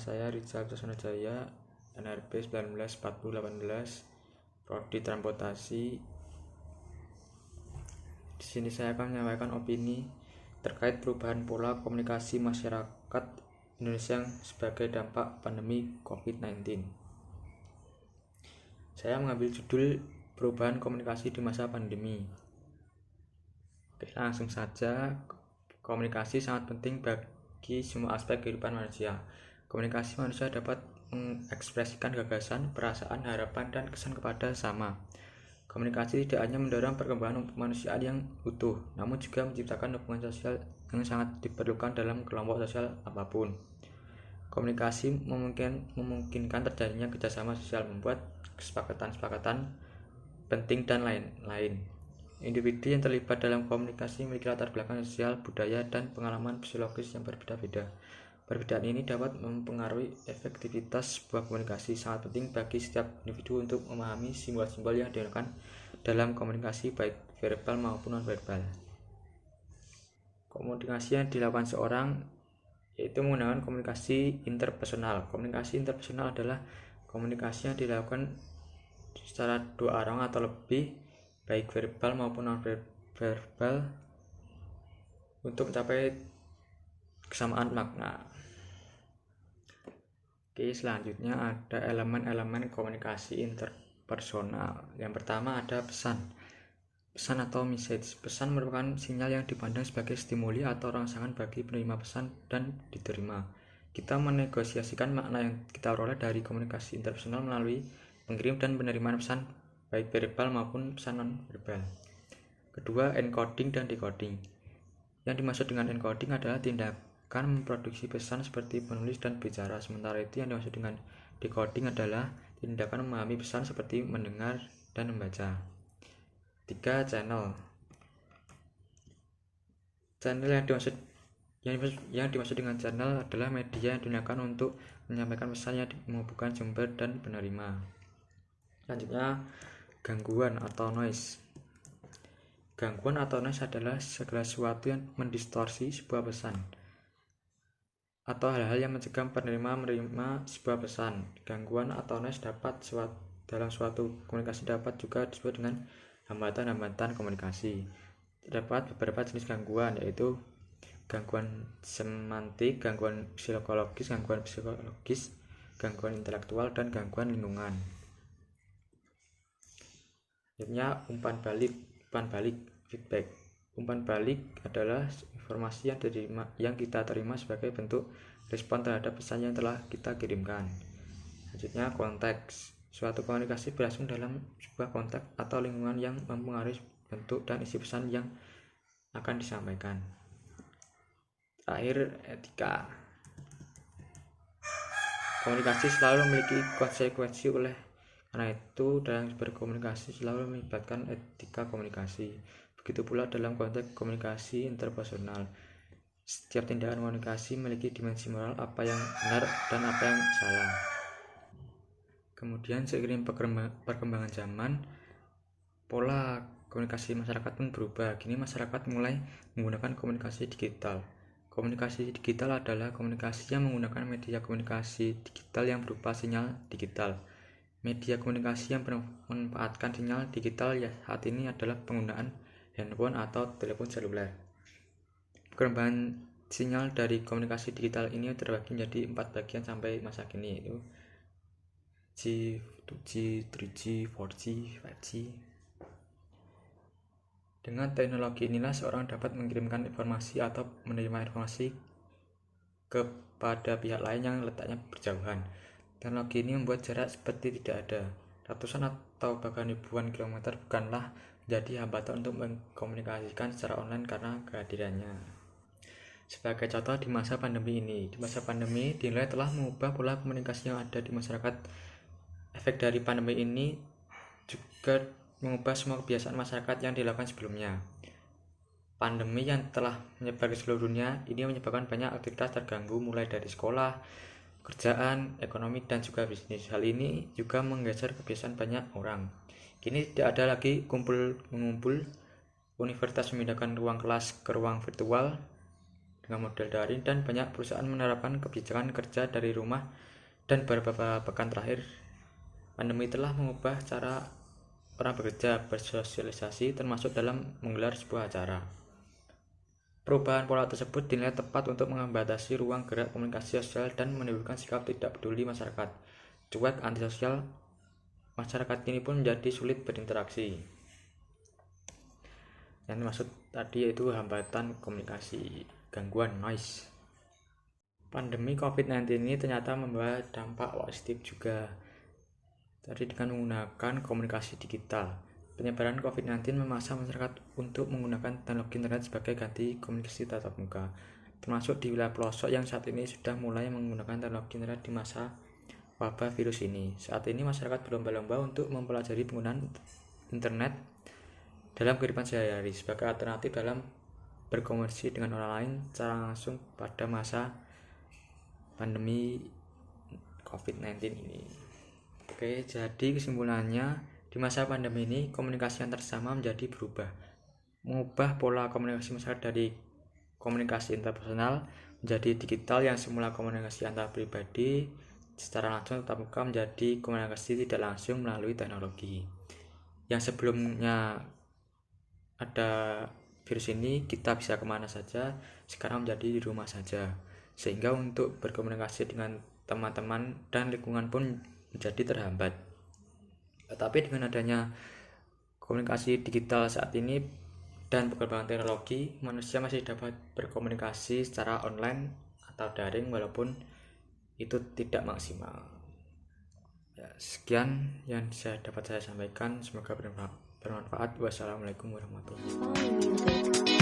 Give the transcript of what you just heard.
saya Rizal Jaya, NRP 194018, Prodi Transportasi. Di sini saya akan menyampaikan opini terkait perubahan pola komunikasi masyarakat Indonesia sebagai dampak pandemi COVID-19. Saya mengambil judul perubahan komunikasi di masa pandemi. Oke, langsung saja. Komunikasi sangat penting bagi semua aspek kehidupan manusia. Komunikasi manusia dapat mengekspresikan gagasan, perasaan, harapan, dan kesan kepada sama. Komunikasi tidak hanya mendorong perkembangan kemanusiaan yang utuh, namun juga menciptakan hubungan sosial yang sangat diperlukan dalam kelompok sosial apapun. Komunikasi memungkinkan terjadinya kerjasama sosial, membuat kesepakatan penting dan lain-lain. Individu yang terlibat dalam komunikasi memiliki latar belakang sosial, budaya, dan pengalaman psikologis yang berbeda-beda. Perbedaan ini dapat mempengaruhi efektivitas sebuah komunikasi. Sangat penting bagi setiap individu untuk memahami simbol-simbol yang digunakan dalam komunikasi, baik verbal maupun non-verbal. Komunikasi yang dilakukan seorang yaitu menggunakan komunikasi interpersonal. Komunikasi interpersonal adalah komunikasi yang dilakukan secara dua orang atau lebih, baik verbal maupun non-verbal, untuk mencapai kesamaan makna. Oke, selanjutnya ada elemen-elemen komunikasi interpersonal. Yang pertama ada pesan. Pesan atau message. Pesan merupakan sinyal yang dipandang sebagai stimuli atau rangsangan bagi penerima pesan dan diterima. Kita menegosiasikan makna yang kita peroleh dari komunikasi interpersonal melalui pengirim dan penerimaan pesan, baik verbal maupun pesan non-verbal. Kedua, encoding dan decoding. Yang dimaksud dengan encoding adalah tindakan memproduksi pesan seperti penulis dan bicara. Sementara itu yang dimaksud dengan decoding adalah tindakan memahami pesan seperti mendengar dan membaca. 3. Channel. Channel yang dimaksud dengan channel adalah media yang digunakan untuk menyampaikan pesan yang menghubungkan sumber dan penerima. Selanjutnya, gangguan atau noise. Gangguan atau noise adalah segala sesuatu yang mendistorsi sebuah pesan atau hal-hal yang mencegah penerima menerima sebuah pesan. Gangguan atau noise dalam suatu komunikasi dapat juga disebut dengan hambatan-hambatan komunikasi. Terdapat beberapa jenis gangguan, yaitu gangguan semantik, gangguan psikologis, gangguan intelektual, dan gangguan lingkungan. Selanjutnya, umpan balik, feedback. Umpan balik adalah informasi yang kita terima sebagai bentuk respon terhadap pesan yang telah kita kirimkan. Selanjutnya, konteks. Suatu komunikasi berlangsung dalam sebuah konteks atau lingkungan yang mempengaruhi bentuk dan isi pesan yang akan disampaikan. Terakhir, etika. Komunikasi selalu memiliki konsekuensi, oleh karena itu dalam berkomunikasi selalu melibatkan etika komunikasi. Begitu pula dalam konteks komunikasi interpersonal. Setiap tindakan komunikasi memiliki dimensi moral, apa yang benar dan apa yang salah. Kemudian seiring perkembangan zaman, pola komunikasi masyarakat pun berubah. Kini masyarakat mulai menggunakan komunikasi digital. Komunikasi digital adalah komunikasi yang menggunakan media komunikasi digital yang berupa sinyal digital. Media komunikasi yang memanfaatkan sinyal digital saat ini adalah penggunaan handphone atau telepon seluler. Perkembangan sinyal dari komunikasi digital ini terbagi menjadi 4 bagian sampai masa kini, yaitu G, 2G, 3G, 4G, 5G. Dengan teknologi inilah seorang dapat mengirimkan informasi atau menerima informasi kepada pihak lain yang letaknya berjauhan. Teknologi ini membuat jarak seperti tidak ada. Ratusan atau bahkan ribuan kilometer bukanlah menjadi hambatan untuk mengkomunikasikan secara online karena kehadirannya. Sebagai contoh, di masa pandemi dinilai telah mengubah pola komunikasi yang ada di masyarakat. Efek dari pandemi ini juga mengubah semua kebiasaan masyarakat yang dilakukan sebelumnya. Pandemi yang telah menyebar ke seluruh dunia ini menyebabkan banyak aktivitas terganggu, mulai dari sekolah, pekerjaan, ekonomi, dan juga bisnis. Hal ini juga menggeser kebiasaan banyak orang. Kini tidak ada lagi mengumpul. Universitas memindahkan ruang kelas ke ruang virtual. dengan model daring, dan banyak perusahaan menerapkan kebijakan kerja dari rumah. Dan beberapa pekan terakhir, pandemi telah mengubah cara orang bekerja, bersosialisasi, termasuk dalam menggelar sebuah acara. Perubahan pola tersebut dinilai tepat untuk membatasi ruang gerak komunikasi sosial dan menimbulkan sikap tidak peduli masyarakat. Cuek, antisosial, masyarakat kini pun menjadi sulit berinteraksi. Yang dimaksud tadi yaitu hambatan komunikasi, gangguan noise. Pandemi COVID-19 ini ternyata membawa dampak positif juga. Tadi dengan menggunakan komunikasi digital, penyebaran COVID-19 memaksa masyarakat untuk menggunakan teknologi internet sebagai ganti komunikasi tatap muka, termasuk di wilayah pelosok yang saat ini sudah mulai menggunakan teknologi internet di masa wabah virus ini. Saat ini masyarakat berlomba-lomba untuk mempelajari penggunaan internet dalam kehidupan sehari-hari sebagai alternatif dalam berkomunikasi dengan orang lain secara langsung pada masa pandemi COVID-19 ini. Oke, jadi kesimpulannya, di masa pandemi ini komunikasi antar sesama menjadi berubah, mengubah pola komunikasi masyarakat dari komunikasi interpersonal menjadi digital, yang semula komunikasi antar pribadi secara langsung tatap muka menjadi komunikasi tidak langsung melalui teknologi. Yang sebelumnya ada virus ini kita bisa kemana saja, sekarang menjadi di rumah saja, sehingga untuk berkomunikasi dengan teman-teman dan lingkungan pun menjadi terhambat. Tetapi dengan adanya komunikasi digital saat ini dan perkembangan teknologi, manusia masih dapat berkomunikasi secara online atau daring walaupun itu tidak maksimal. Ya, sekian yang dapat saya sampaikan, semoga bermanfaat. Wassalamualaikum warahmatullahi wabarakatuh.